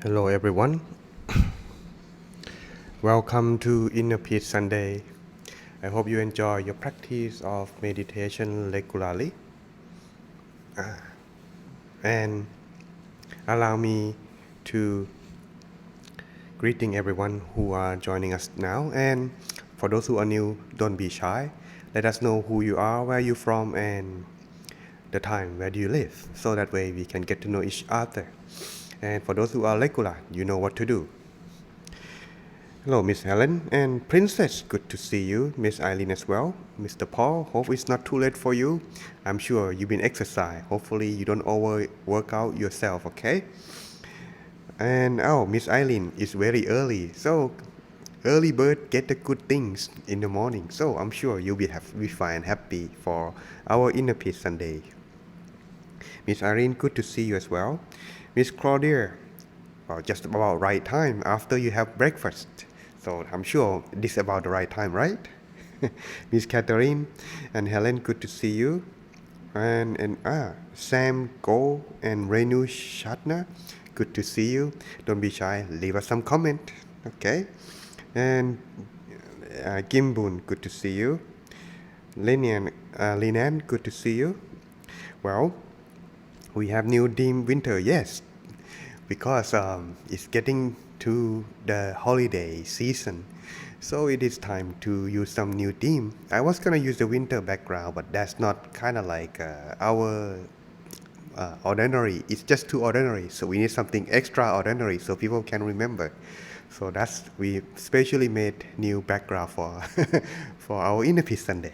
Hello everyone. Welcome to Inner Peace Sunday. I hope you enjoy your practice of meditation regularly. And allow me to greeting everyone who are joining us now. And for those who are new, don't be shy. Let us know who you are, where you're from, and the time where do you live. So that way we can get to know each other. And for those who are regular, you know what to do. Hello, Miss Helen and Princess. Good to see you. Miss Eileen as well. Mr. Paul, hope it's not too late for you. I'm sure you've been exercise. Hopefully you don't overwork out yourself, okay? And Miss Eileen, it's very early. So early bird get the good things in the morning. So I'm sure you'll be fine, happy for our Inner Peace Sunday. Miss Irene, good to see you as well. Miss Claudia, just about right time after you have breakfast. So I'm sure this is about the right time, right? Miss Catherine and Helen, good to see you. And Sam Go and Renu Shatna, good to see you. Don't be shy, leave us some comment, okay? And Gimbun, good to see you. Linan, good to see you. Well, we have new theme winter, yes, because it's getting to the holiday season, so it is time to use some new theme. I was gonna use the winter background, but that's not kind of like our ordinary. It's just too ordinary, so we need something extraordinary so people can remember. So that's we specially made new background for for our Inner Peace Sunday.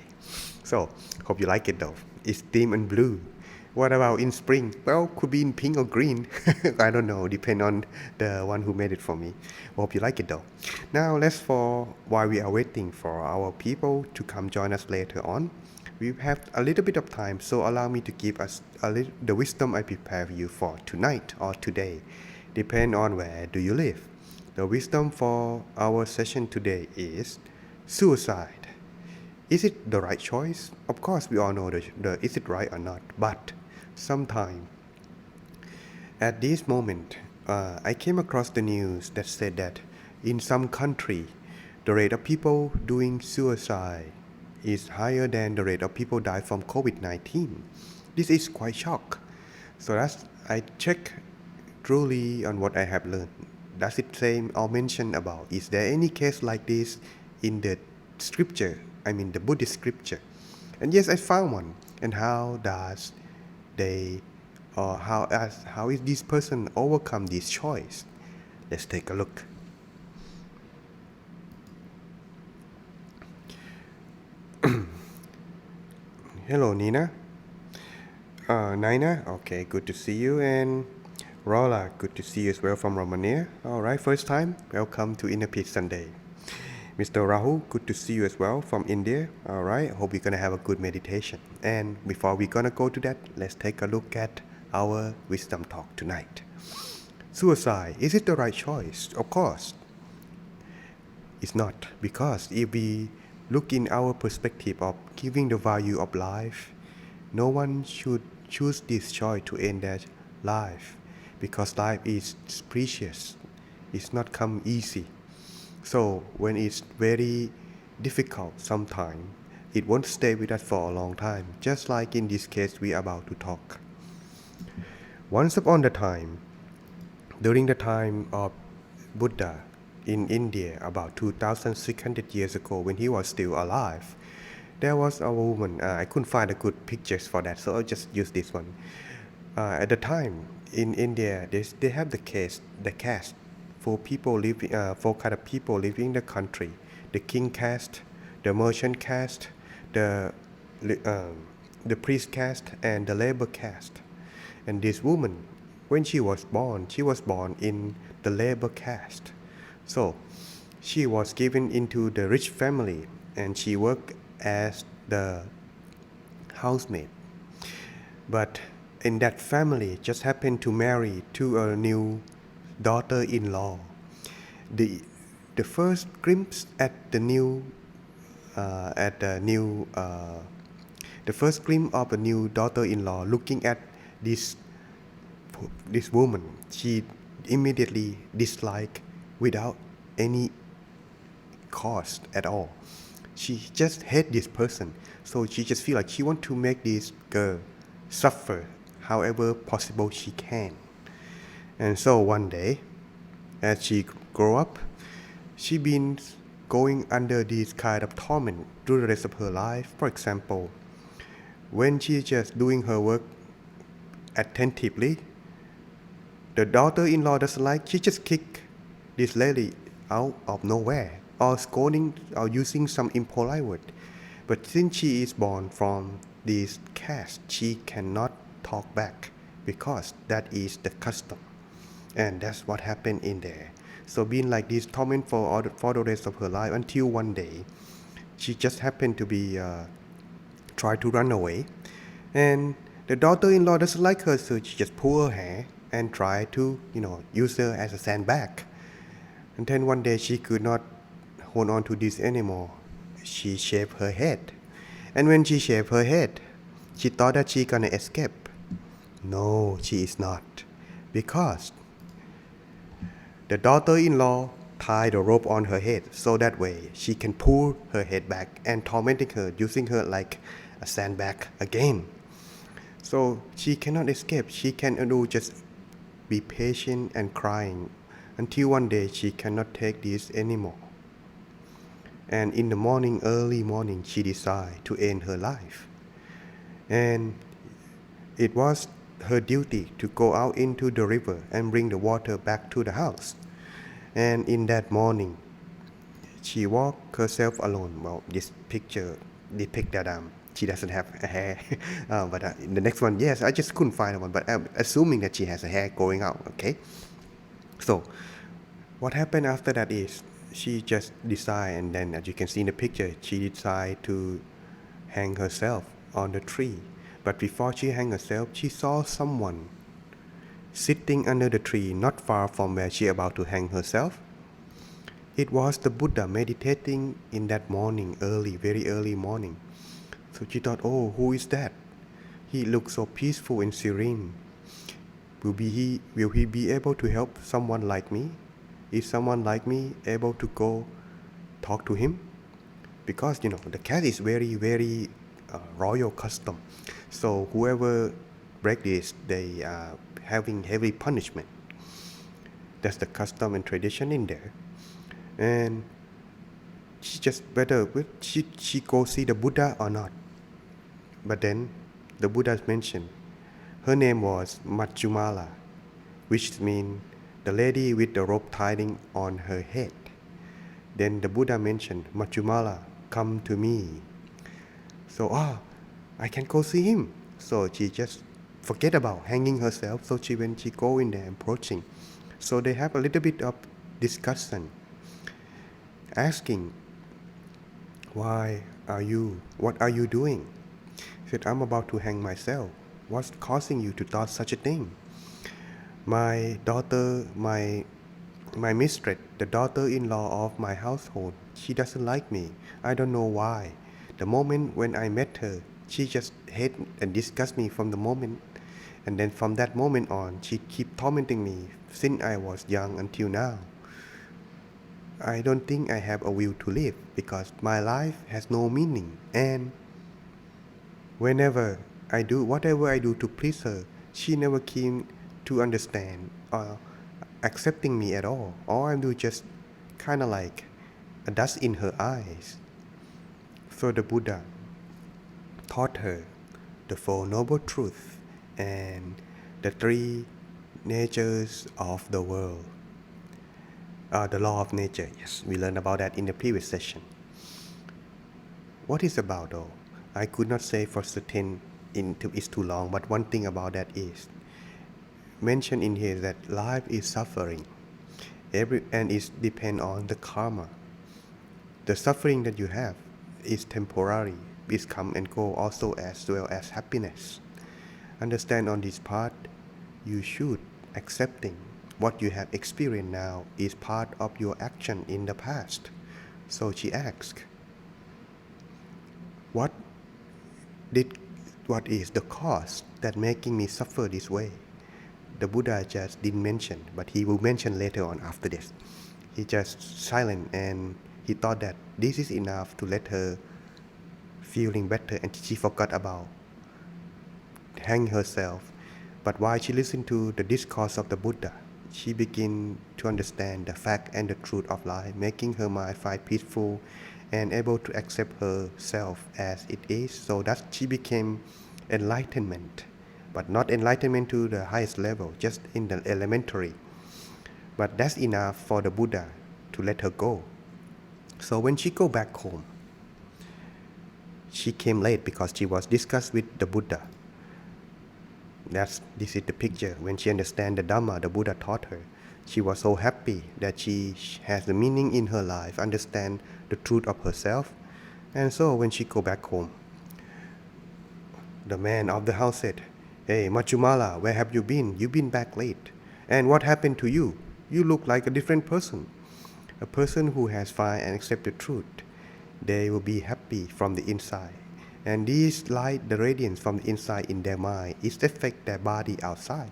So hope you like it though. It's theme in blue. What about in spring? Well, could be in pink or green. I don't know, depend on the one who made it for me. Hope you like it though. Now while we are waiting for our people to come join us later on, we have a little bit of time, so allow me to give us the wisdom I prepare for you for tonight or today. Depend on where do you live. The wisdom for our session today is suicide. Is it the right choice? Of course, we all know is it right or not, but sometime at this moment, I came across the news that said that in some country, the rate of people doing suicide is higher than the rate of people die from COVID-19. This is quite shock. So I check truly on what I have learned. Does it say or mention about, is there any case like this in the scripture, I mean the Buddhist scripture? And yes, I found one. And how does they, or how is this person overcome this choice? Let's take a look. Hello, Nina. Nina, okay, good to see you. And Rola, good to see you as well from Romania. All right, first time, welcome to Inner Peace Sunday. Mr. Rahul, good to see you as well from India. All right, hope you're gonna have a good meditation. And before we're gonna go to that, let's take a look at our wisdom talk tonight. Suicide, is it the right choice? Of course, it's not, because if we look in our perspective of giving the value of life, no one should choose this choice to end their life, because life is precious. It's not come easy. So when it's very difficult sometimes, it won't stay with us for a long time, just like in this case we are about to talk. Once upon a time, during the time of Buddha in India, about 2,600 years ago, when he was still alive, there was a woman. I couldn't find a good pictures for that, so I'll just use this one. At the time in India, they have the caste for people living, for kind of people living in the country: the king caste, the merchant caste, the priest caste, and the labor caste. And this woman, when she was born in the labor caste. So she was given into the rich family, and she worked as the housemaid. But in that family, just happened to marry to a new daughter-in-law. The first glimpse at the first glimpse of a new daughter-in-law looking at this woman, she immediately dislike without any cost at all. She just hate this person, so she just feel like she want to make this girl suffer however possible she can. And so one day, as she grow up, she been going under this kind of torment through the rest of her life. For example, when she just doing her work attentively, the daughter-in-law doesn't like, she just kick this lady out of nowhere, or scolding or using some impolite word. But since she is born from this caste, she cannot talk back because that is the custom. And that's what happened in there. So being like this torment for the rest of her life until one day, she just happened to be try to run away, and the daughter-in-law doesn't like her, so she just pull her hair and try to use her as a sandbag. And then one day she could not hold on to this anymore. She shaved her head, and when she shaved her head, she thought that she gonna escape. No, she is not, because the daughter-in-law tied a rope on her head so that way she can pull her head back and tormenting her, using her like a sandbag again. So she cannot escape. She can do just be patient and crying until one day she cannot take this anymore. And in the morning, early morning, she decided to end her life. And it was her duty to go out into the river and bring the water back to the house. And in that morning, she walked herself alone. Well, this picture depicts that she doesn't have a hair. But in the next one, yes, I just couldn't find one. But I'm assuming that she has a hair going out, okay? So what happened after that is she just decided, and then as you can see in the picture, she decided to hang herself on the tree. But before she hung herself, she saw someone sitting under the tree not far from where she about to hang herself. It was the Buddha meditating in that morning, very early morning. So she thought, oh, who is that? He looks so peaceful and serene. Will he be able to help someone like me? Is someone like me able to go talk to him? Because the cat is very royal custom. So whoever break this, they are having heavy punishment. That's the custom and tradition in there. And she just whether she go see the Buddha or not. But then the Buddha mentioned her name was Majjumala, which means the lady with the rope tying on her head. Then the Buddha mentioned, Majjumala, come to me. So I can go see him. So she just forget about hanging herself. So when she go in there approaching, so they have a little bit of discussion, asking, what are you doing? He said, I'm about to hang myself. What's causing you to thought such a thing? My daughter, my mistress, the daughter-in-law of my household, she doesn't like me. I don't know why. The moment when I met her, she just hate and disgust me from the moment. And then from that moment on, she keep tormenting me since I was young until now. I don't think I have a will to live because my life has no meaning. And whatever I do to please her, she never came to understand or accepting me at all. All I do just kind of like a dust in her eyes. So the Buddha taught her the Four Noble Truths and the three natures of the world. The law of nature, yes, we learned about that in the previous session. What is about though? I could not say for certain, it's too long, but one thing about that is mentioned in here that life is suffering, and it depends on the karma. The suffering that you have is temporary, it come and go, also as well as happiness. Understand on this part, you should accepting what you have experienced now is part of your action in the past. So she asked, what is the cause that making me suffer this way? the Buddha just didn't mention, but he will mention later on after this. He just silent and he thought that this is enough to let her feeling better, and she forgot about hang herself. But while she listened to the discourse of the Buddha, she began to understand the fact and the truth of life, making her mind find peaceful and able to accept herself as it is, so that she became enlightenment, but not enlightenment to the highest level, just in the elementary. But that's enough for the Buddha to let her go. So when she go back home, she came late because she was discussed with the Buddha. This is the picture. When she understand the Dhamma the Buddha taught her, she was so happy that she has the meaning in her life, understand the truth of herself. And so when she go back home, the man of the house said, "Hey, Machumala, where have you been? You've been back late. And what happened to you? You look like a different person." A person who has found and accepted truth, they will be happy from the inside. And this light, the radiance from the inside in their mind, is affect their body outside.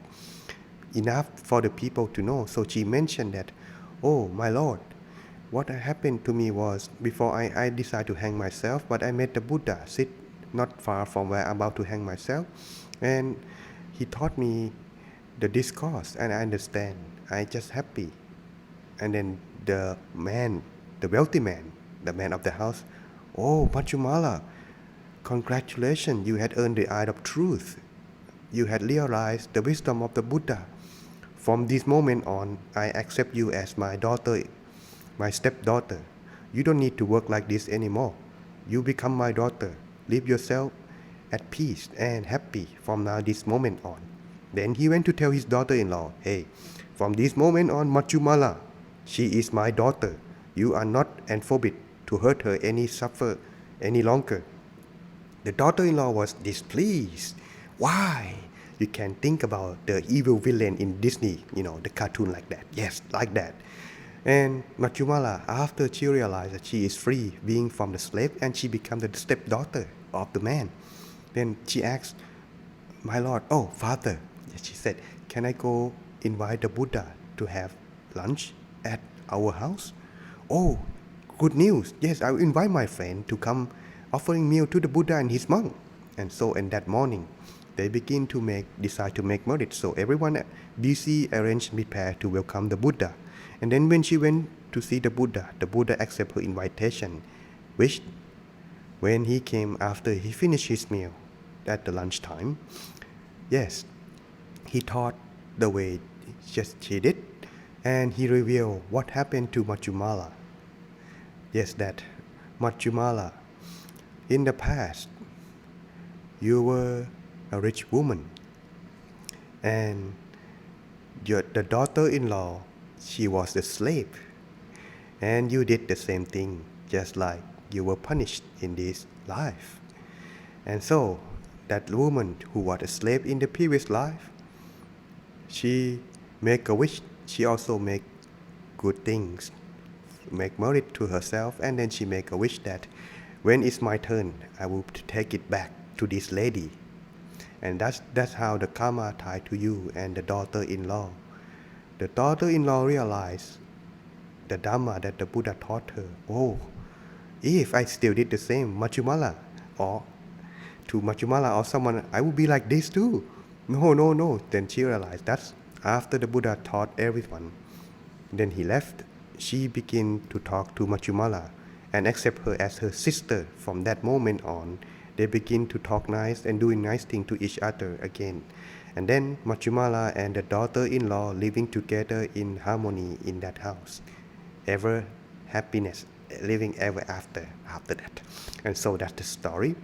Enough for the people to know. So she mentioned that, "Oh, my Lord, what happened to me was before I decided to hang myself, but I met the Buddha sit not far from where I'm about to hang myself, and he taught me the discourse, and I understand. I just happy." And then the man, the wealthy man, the man of the house, "Oh, Machumala, congratulations, you had earned the eye of truth. You had realized the wisdom of the Buddha. From this moment on, I accept you as my daughter, my stepdaughter. You don't need to work like this anymore. You become my daughter. Live yourself at peace and happy from now this moment on." Then he went to tell his daughter-in-law, "Hey, from this moment on, Machumala, she is my daughter. You are not and forbid to hurt her any suffer any longer." The daughter-in-law was displeased. Why? You can think about the evil villain in Disney, the cartoon like that. Yes, like that. And Machumala, after she realized that she is free, being from the slave, and she became the stepdaughter of the man, then she asked, "My Lord, oh, Father," she said, "can I go invite the Buddha to have lunch at our house?" "Oh, good news. Yes, I will invite my friend to come offering meal to the Buddha and his monk." And so in that morning, they decide to make marriage. So everyone busy, arranged, prepared to welcome the Buddha. And then when she went to see the Buddha accepted her invitation, which when he came after he finished his meal at the lunchtime, yes, he taught the way just she did, and he revealed what happened to Machumala. Yes, that Machumala, in the past, you were a rich woman, and the daughter-in-law, she was a slave, and you did the same thing, just like you were punished in this life. And so that woman who was a slave in the previous life, she make a wish. She also make good things, make merit to herself, and then she make a wish that when it's my turn, I will take it back to this lady. And that's how the karma tied to you and the daughter-in-law. The daughter-in-law realized the Dhamma that the Buddha taught her. Oh, if I still did the same, Machumala, or to Machumala or someone, I would be like this too. No. Then she realized that's after the Buddha taught everyone. Then he left. She began to talk to Machumala and accept her as her sister. From that moment on, they begin to talk nice and doing nice things to each other again. And then Machumala and the daughter-in-law living together in harmony in that house. Ever happiness, living ever after that. And so that's the story.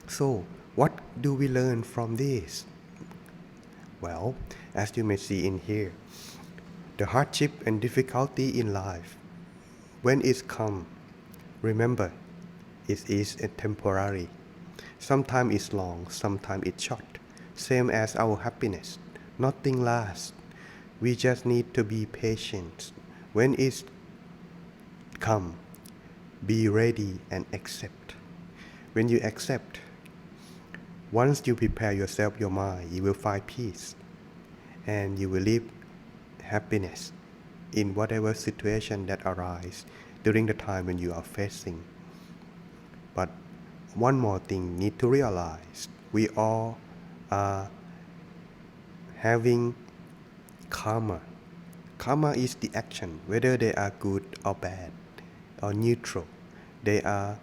So what do we learn from this? Well, as you may see in here, the hardship and difficulty in life, when it comes, remember, it is temporary. Sometimes it's long, sometimes it's short. Same as our happiness. Nothing lasts. We just need to be patient. When it comes, be ready and accept. When you accept, once you prepare yourself, your mind, you will find peace. and you will live happiness in whatever situation that arise during the time when you are facing. But one more thing need to realize, we all are having karma. Karma is the action, whether they are good or bad or neutral. They are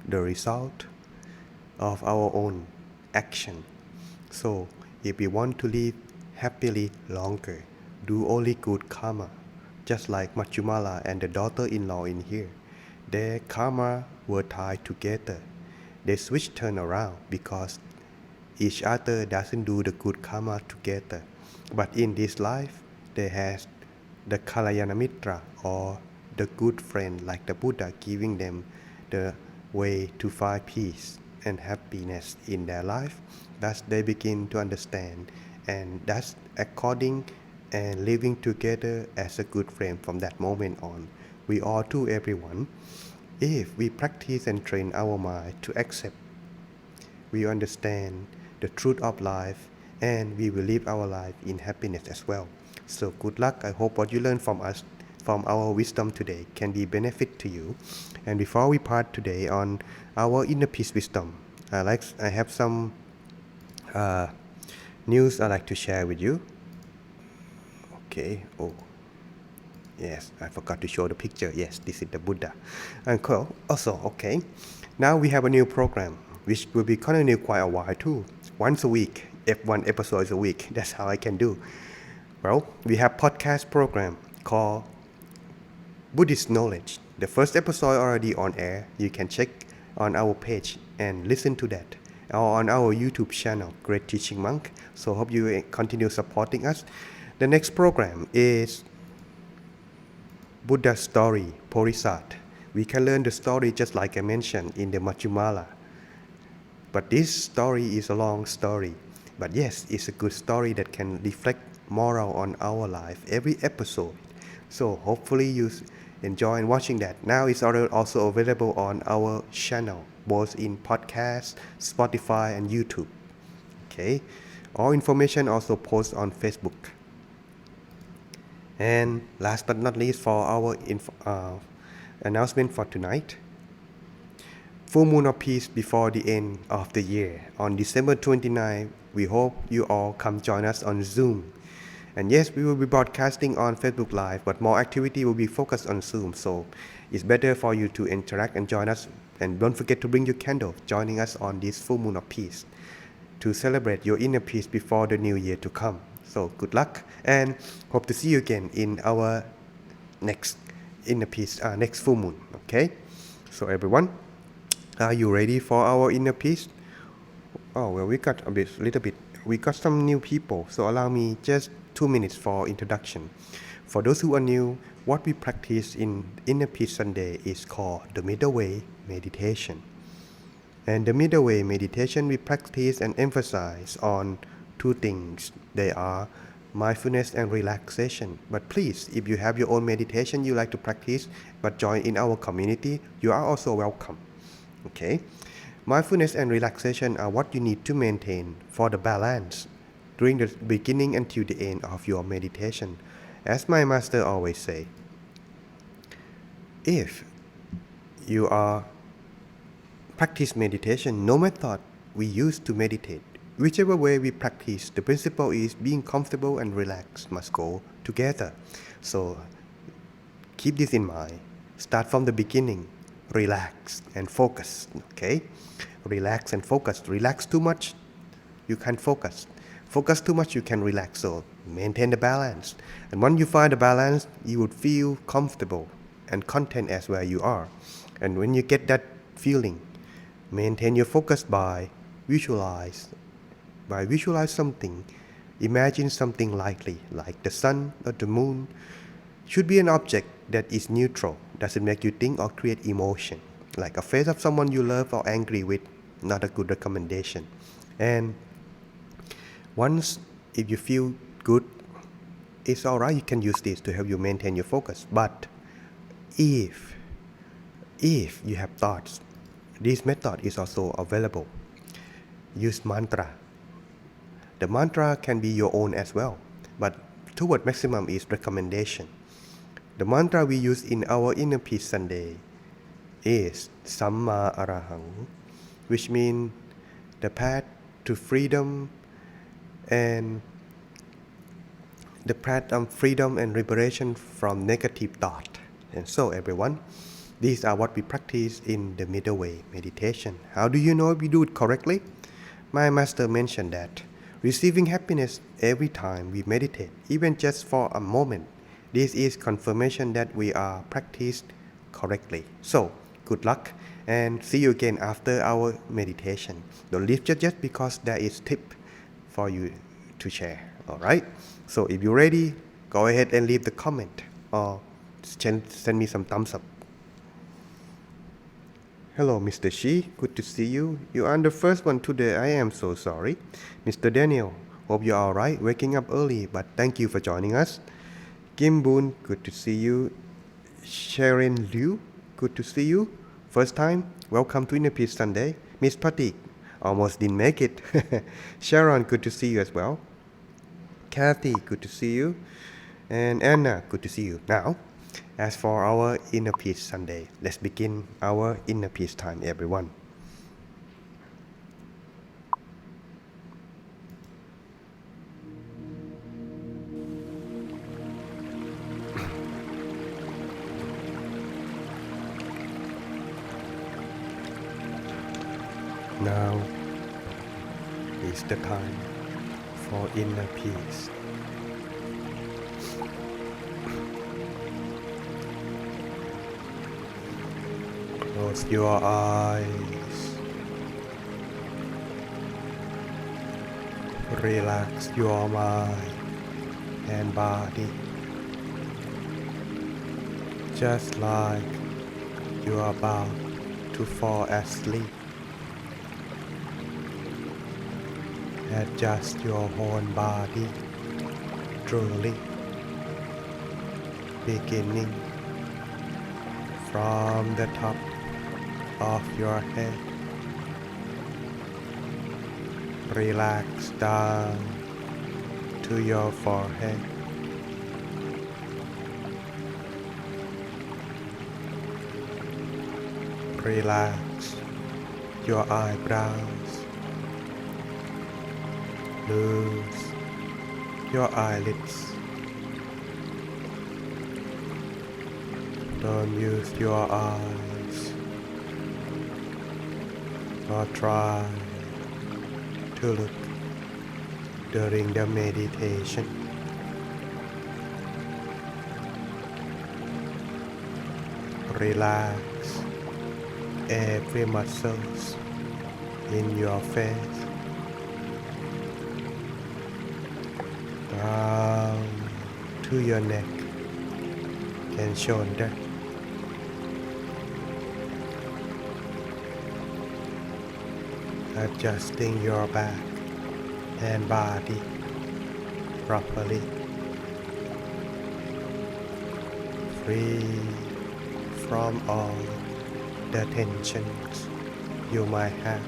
the result of our own action. So if we want to live happily longer, do only good karma. Just like Machumala and the daughter-in-law in here, their karma were tied together. They switch turn around because each other doesn't do the good karma together. But in this life, they has the Kalyana Mitra or the good friend like the Buddha giving them the way to find peace and happiness in their life. Thus they begin to understand, and thus according and living together as a good friend from that moment on. We all to everyone. If we practice and train our mind to accept, we understand the truth of life, and we will live our life in happiness as well. So good luck. I hope what you learn from us, from our wisdom today, can be benefit to you. And before we part today on our inner peace wisdom, I have some news I'd like to share with you. Okay. Oh, yes, I forgot to show the picture. Yes, this is the Buddha. And cool. Also, okay. Now we have a new program, which will be continue quite a while too. Once a week, one episode a week. That's how I can do. Well, we have podcast program called Buddhist Knowledge. The first episode already on air. You can check on our page and listen to that, or on our YouTube channel, Great Teaching Monk. So hope you continue supporting us. The next program is Buddha Story, Porisat. We can learn the story just like I mentioned in the Machumala. But this story is a long story. But yes, it's a good story that can reflect moral on our life every episode. So hopefully you enjoy watching that. Now it's also available on our channel, both in podcast, Spotify, and YouTube. Okay, all information also posted on Facebook. And last but not least, for our announcement for tonight, full moon of peace before the end of the year on December 29. We hope you all come join us on Zoom. And yes, we will be broadcasting on Facebook Live, but more activity will be focused on Zoom. So it's better for you to interact and join us. And don't forget to bring your candle, joining us on this full moon of peace to celebrate your inner peace before the new year to come. So good luck, and hope to see you again in our next inner peace, next full moon. Okay, so everyone, are you ready for our inner peace? Oh well, we got we got some new people, so allow me just 2 minutes for introduction. For those who are new, what we practice in Inner Peace Sunday is called the Middle Way Meditation. And the Middle Way Meditation we practice and emphasize on two things. They are mindfulness and relaxation. But please, if you have your own meditation you like to practice but join in our community, you are also welcome. Okay? Mindfulness and relaxation are what you need to maintain for the balance during the beginning until the end of your meditation. As my master always say, if you are practice meditation, no method we use to meditate, whichever way we practice, the principle is being comfortable and relaxed must go together. So keep this in mind. Start from the beginning. Relax and focus. Okay? Relax and focus. Relax too much, you can't focus. Focus too much, you can relax. So maintain the balance. And when you find the balance, you would feel comfortable and content as where you are. And when you get that feeling, maintain your focus by visualize something. Imagine something likely, like the sun or the moon. Should be an object that is neutral, doesn't make you think or create emotion, like a face of someone you love or angry with. Not a good recommendation. And once if you feel good, it's alright, you can use this to help you maintain your focus. But if you have thoughts, this method is also available. Use mantra. The mantra can be your own as well. but toward maximum is recommendation. The mantra we use in our Inner Peace Sunday is Samma Arahang, which means the path to freedom and liberation from negative thought. And so everyone, these are what we practice in the middle way meditation. How do you know if we do it correctly? My master mentioned that receiving happiness every time we meditate, even just for a moment, this is confirmation that we are practiced correctly. So, good luck and see you again after our meditation. Don't leave just because there is tip for you to share. Alright? So if you're ready, go ahead and leave the comment or send me some thumbs up. Hello, Mr. Shi. Good to see you. You are the first one today. I am so sorry. Mr. Daniel, hope you're alright. Waking up early, but thank you for joining us. Kim Boon, good to see you. Sharon Liu, good to see you. First time, welcome to Inner Peace Sunday. Miss Patik, almost didn't make it. Sharon, good to see you as well. Kathy, good to see you. And Anna, good to see you. Now, as for our Inner Peace Sunday, let's begin our Inner Peace time, everyone. Now is the time for inner peace. Close your eyes. Relax your mind and body. Just like you are about to fall asleep. Adjust your whole body truly, beginning from the top of your head. Relax down to your forehead. Relax your eyebrows. Close your eyelids. Don't use your eyes or try to look during the meditation. Relax every muscles in your face. Down to your neck and shoulder. Adjusting your back and body properly. Free from all the tensions you might have.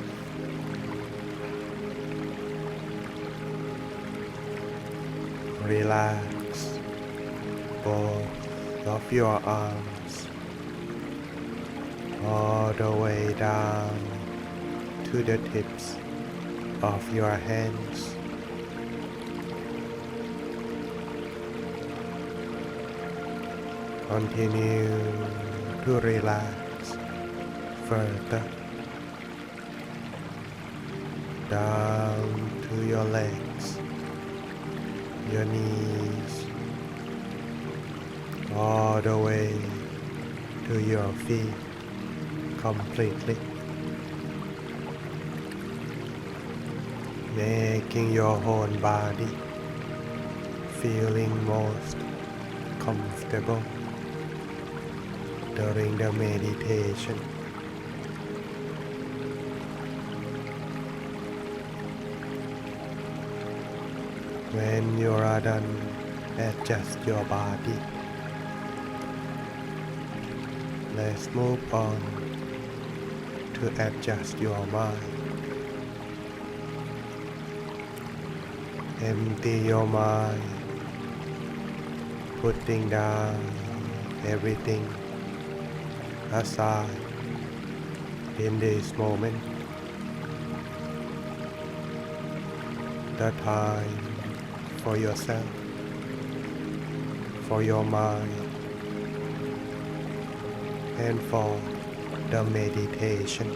Relax both of your arms all the way down to the tips of your hands. Continue to relax further down to your legs, your knees, all the way to your feet completely, making your whole body feeling most comfortable during the meditation. When you are done, adjust your body. Let's move on to adjust your mind. Empty your mind putting down everything aside in this moment. The time for yourself, for your mind, and for the meditation.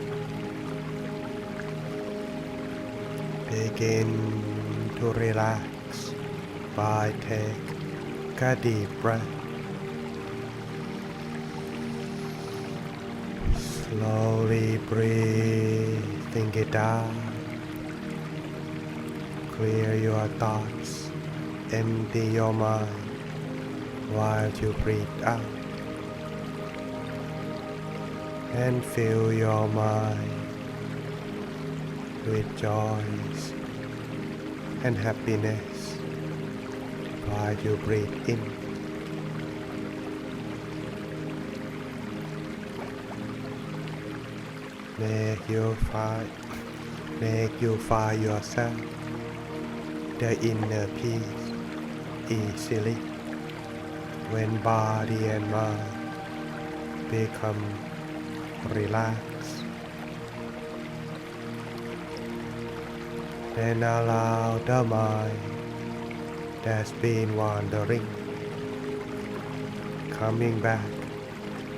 Begin to relax by take a deep breath. Slowly breathing it out. Clear your thoughts, empty your mind while you breathe out. And fill your mind with joys and happiness while you breathe in. Make you find yourself the inner peace easily when body and mind become relaxed. And allow the mind that's been wandering coming back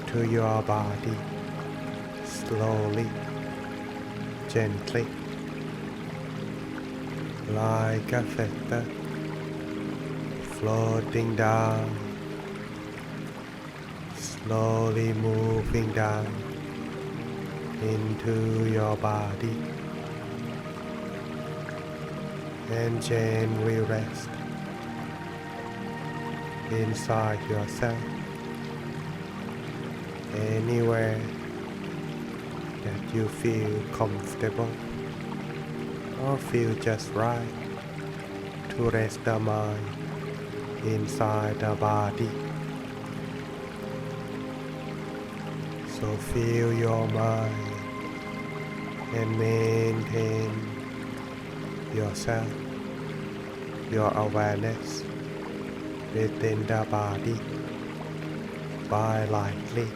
to your body slowly, gently, like a feather floating down, slowly moving down into your body, and gently rest inside yourself, anywhere that you feel comfortable or feel just right to rest the mind inside the body. So feel your mind and maintain yourself, your awareness within the body by lightly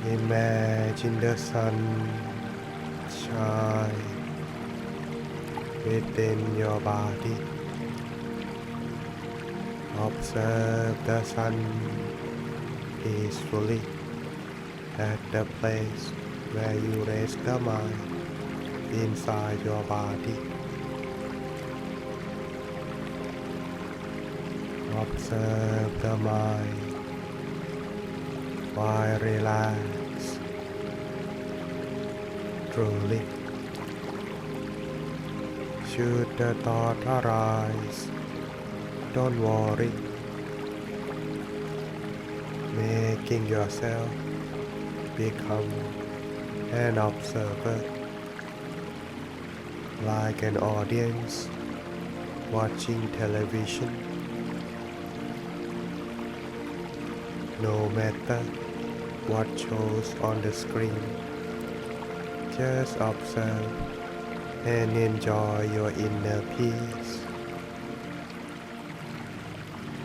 Imagine the sun shine within your body. Observe the sun peacefully at the place where you rest the mind inside your body. Observe the mind while relaxed truly. Should the thought arise, don't worry. Making yourself become an observer, like an audience watching television. No matter what shows on the screen, just observe and enjoy your inner peace.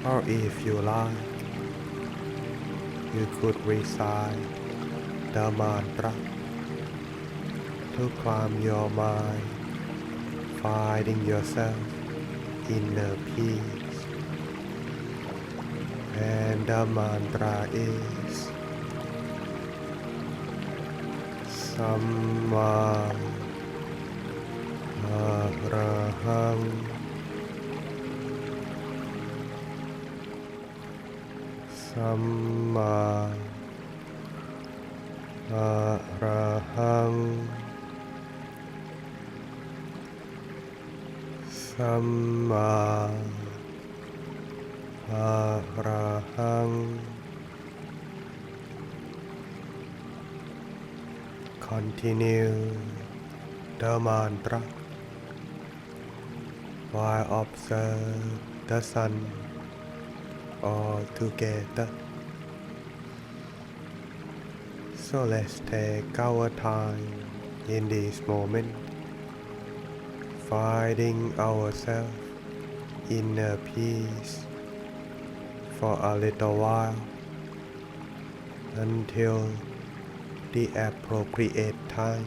Or if you like, you could recite the mantra to calm your mind, finding yourself inner peace. And the mantra is Samma Arahang. Samma Arahang. Samma Arahang. Continue the mantra while observe the sun all together. So let's take our time in this moment finding ourselves inner peace for a little while until the appropriate time.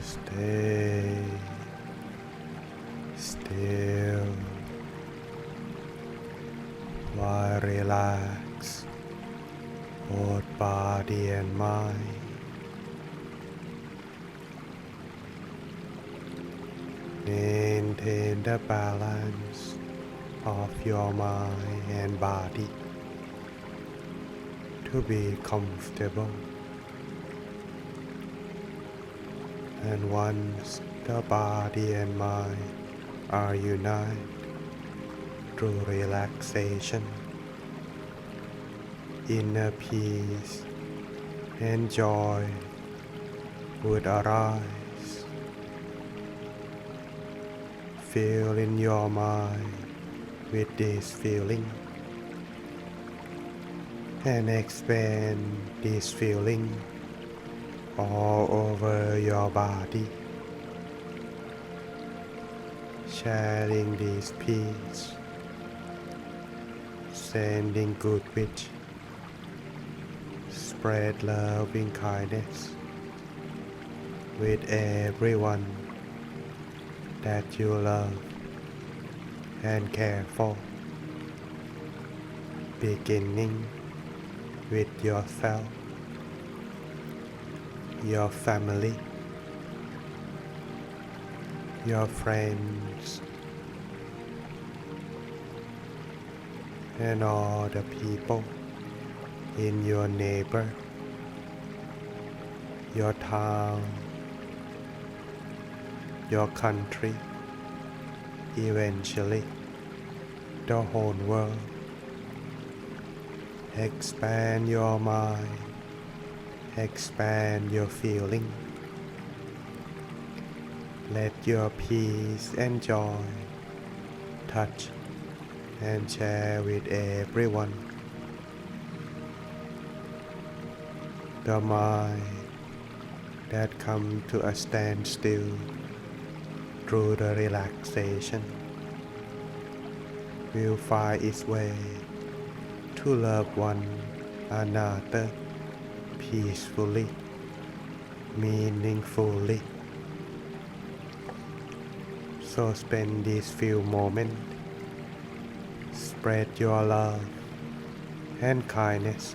Stay still while relax both body and mind. Maintain the balance of your mind and body to be comfortable. And once the body and mind are united through relaxation, inner peace and joy would arise. Feel in your mind with this feeling and expand this feeling all over your body, sharing this peace, sending good wish, spread loving kindness with everyone that you love and care for, beginning with yourself, your family, your friends, and all the people in your neighbor, your town, your country, eventually the whole world. Expand your mind, expand your feeling. Let your peace and joy touch and share with everyone. The mind that comes to a standstill through the relaxation will find its way to love one another peacefully, meaningfully. So spend these few moments, spread your love and kindness.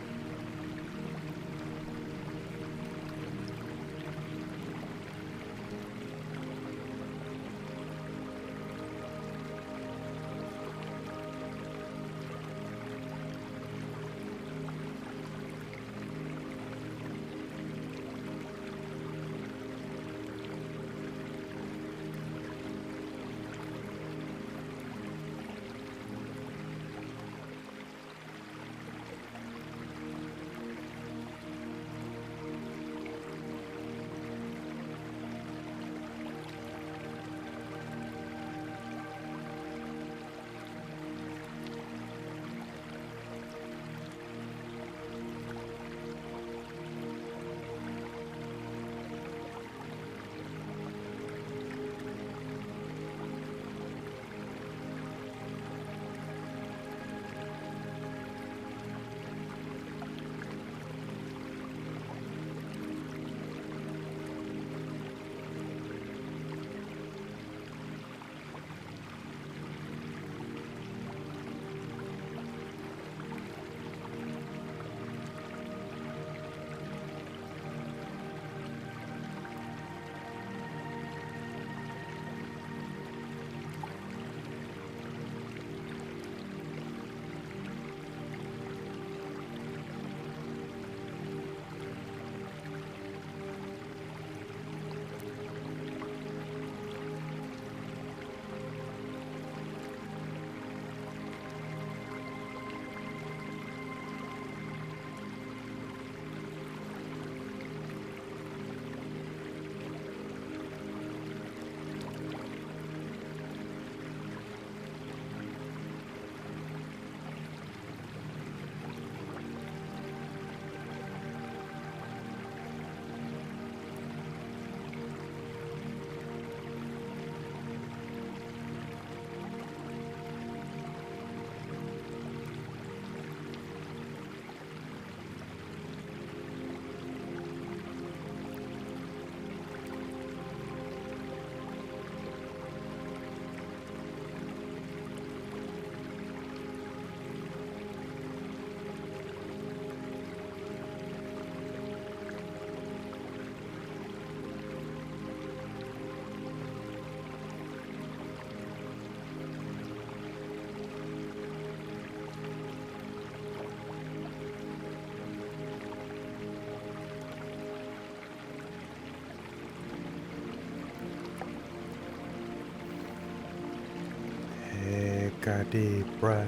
a deep breath.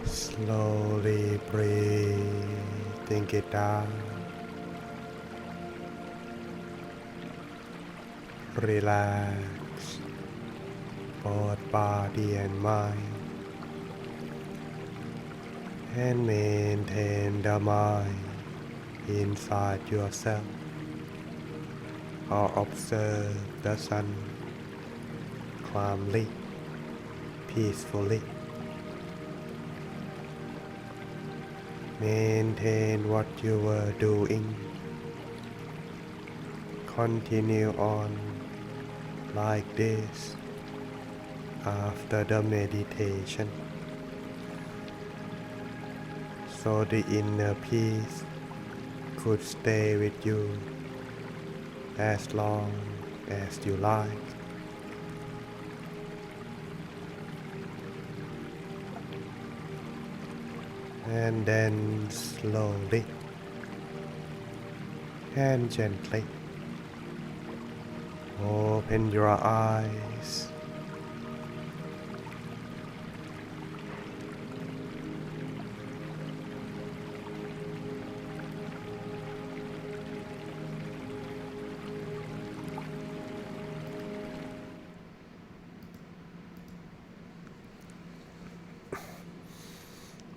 Slowly breathing it out. Relax both body and mind and maintain the mind inside yourself or observe the sun calmly, peacefully. Maintain what you were doing. Continue on like this after the meditation, so the inner peace could stay with you as long as you like. And then slowly and gently open your eyes.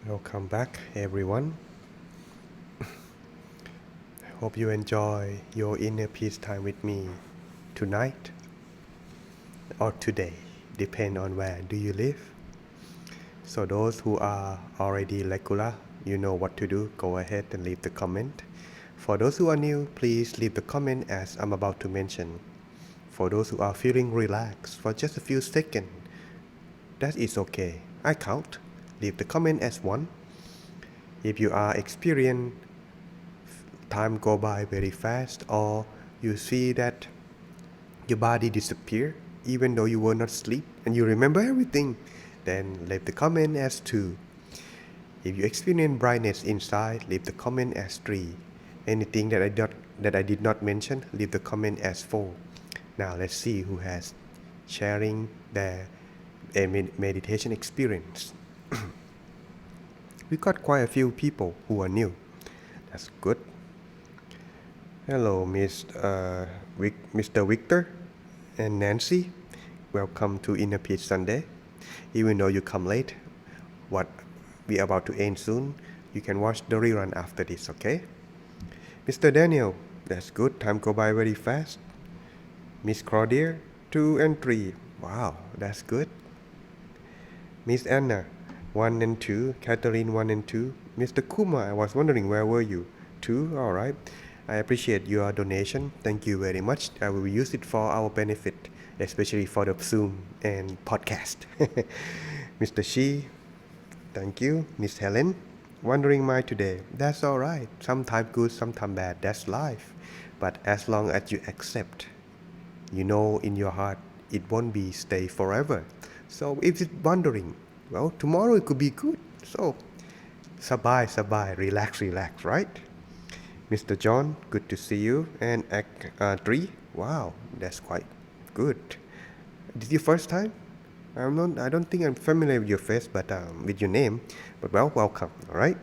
Welcome back, everyone. Hope you enjoy your inner peace time with me tonight or today, depend on where do you live. So those who are already regular, you know what to do. Go ahead and leave the comment. For those who are new, please leave the comment as I'm about to mention. For those who are feeling relaxed for just a few seconds, that is okay. I count. Leave the comment as 1. If you are experiencing time go by very fast, or you see that your body disappear even though you were not asleep and you remember everything, then leave the comment as 2. If you experience brightness inside, leave the comment as 3. Anything that I did not mention, leave the comment as 4. Now let's see who has sharing their meditation experience. We got quite a few people who are new. That's good. Hello, Mr. Victor and Nancy. Welcome to Inner Peace Sunday. Even though you come late, what we are about to end soon, you can watch the rerun after this, okay? Mr. Daniel, that's good. Time go by very fast. Miss Claudia, 2 and 3. Wow, that's good. Miss Anna, 1 and 2. Catherine, 1 and 2. Mr. Kuma, I was wondering where were you? 2, all right. I appreciate your donation. Thank you very much. I will use it for our benefit, especially for the Zoom and podcast. Mr. Shi, thank you. Miss Helen, wondering my today. That's all right. Sometimes good, sometimes bad. That's life. But as long as you accept, you know in your heart it won't be stay forever. So if it's wondering, well, tomorrow it could be good. So sabai, relax, right? Mr. John, good to see you. And Act 3, wow, that's quite good. This is your first time? I don't think I'm familiar with your face, but with your name. But well, welcome, all right?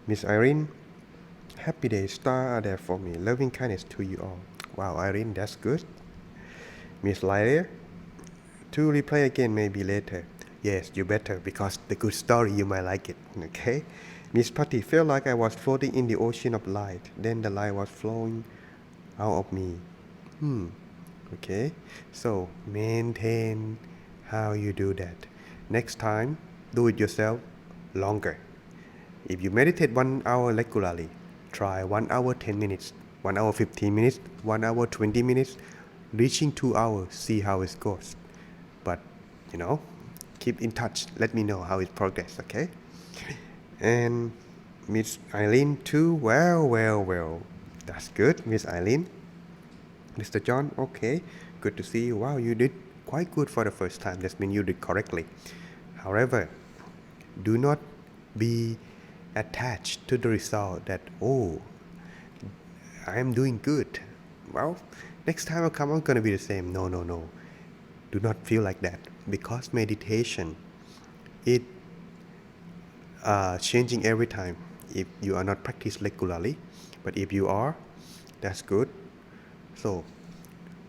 Miss Irene, happy days, star are there for me. Loving kindness to you all. Wow, Irene, that's good. Miss Lydia, to replay again maybe later. Yes, you better, because the good story, you might like it, okay? Miss Patty, felt like I was floating in the ocean of light. Then the light was flowing out of me. Okay. So, maintain how you do that. Next time, do it yourself longer. If you meditate 1 hour regularly, try 1 hour 10 minutes, 1 hour 15 minutes, 1 hour 20 minutes, reaching 2 hours, see how it goes. But, keep in touch. Let me know how it progress, okay? And Miss Eileen too. Well. That's good, Miss Eileen. Mr. John, okay. Good to see you. Wow, you did quite good for the first time. That means you did correctly. However, do not be attached to the result that, I am doing good. Well, next time I come, I'm going to be the same. No. do not feel like that, because meditation, it changing every time if you are not practice regularly. But if you are, that's good. So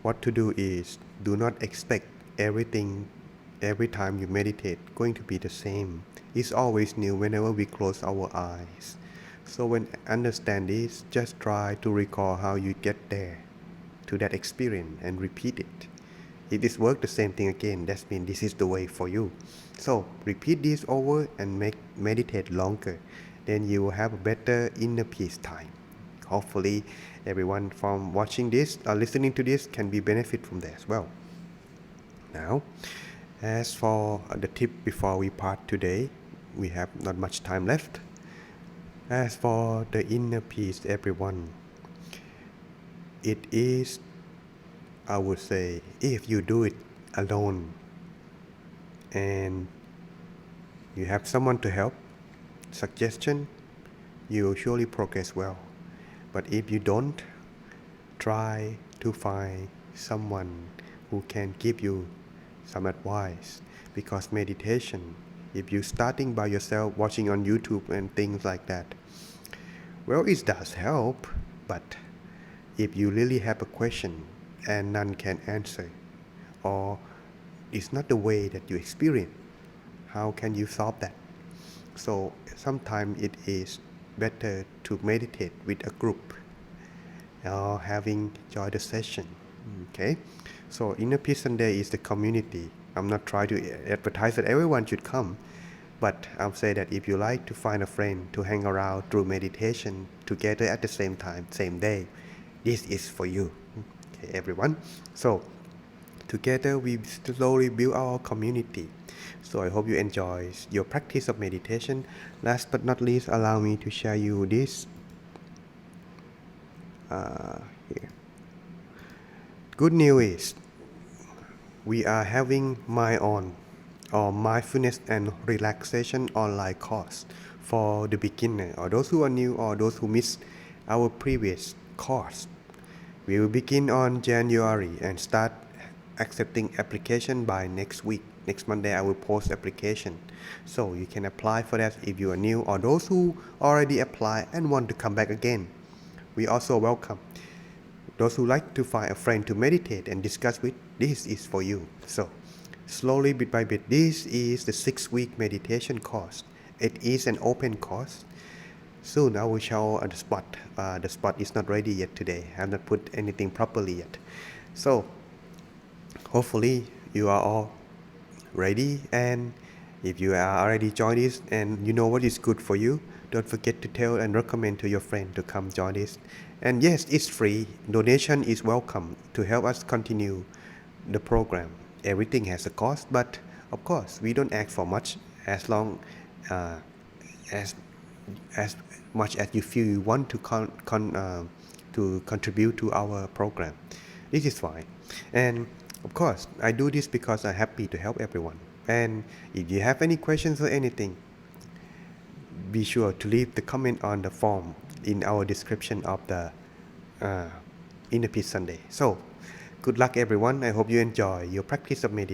what to do is, do not expect everything every time you meditate going to be the same. It's always new whenever we close our eyes. So when understand this, just try to recall how you get there to that experience and repeat it. If this work the same thing again, that means this is the way for you. So repeat this over and meditate longer. Then you will have a better inner peace time. Hopefully everyone from watching this or listening to this can be benefit from that as well. Now, as for the tip before we part today, we have not much time left. As for the inner peace, everyone, it is, I would say, if you do it alone and you have someone to help, suggestion, you will surely progress well. But if you don't, try to find someone who can give you some advice. Because meditation, if you're starting by yourself watching on YouTube and things like that, well, it does help, but if you really have a question and none can answer, or it's not the way that you experience, how can you solve that? So sometimes it is better to meditate with a group or having join the session. Okay, so Inner Peace Sunday is the community. I'm not trying to advertise that everyone should come, but I'll say that if you like to find a friend to hang around through meditation together at the same time, same day, this is for you. Okay, everyone. So together we slowly build our community. So I hope you enjoy your practice of meditation. Last but not least, allow me to share you this here. Good news is we are having Mind On, or mindfulness and relaxation online course for the beginner, or those who are new, or those who missed our previous course. We will begin on January and start accepting application by next week. Next Monday I will post application, so you can apply for that if you are new, or those who already apply and want to come back again. We also welcome those who like to find a friend to meditate and discuss with. This is for you. So slowly, bit by bit, this is the 6-week meditation course. It is an open course. Soon I will show the spot. The spot is not ready yet today. I have not put anything properly yet. So hopefully you are all ready, and if you are already joined this and you know what is good for you, don't forget to tell and recommend to your friend to come join this. And yes, it's free. Donation is welcome to help us continue the program. Everything has a cost, but of course we don't ask for much, as long as much as you feel you want to contribute to our program. This is fine. And of course, I do this because I'm happy to help everyone. And if you have any questions or anything, be sure to leave the comment on the form in our description of the Inner Peace Sunday. So, good luck everyone. I hope you enjoy your practice of meditation.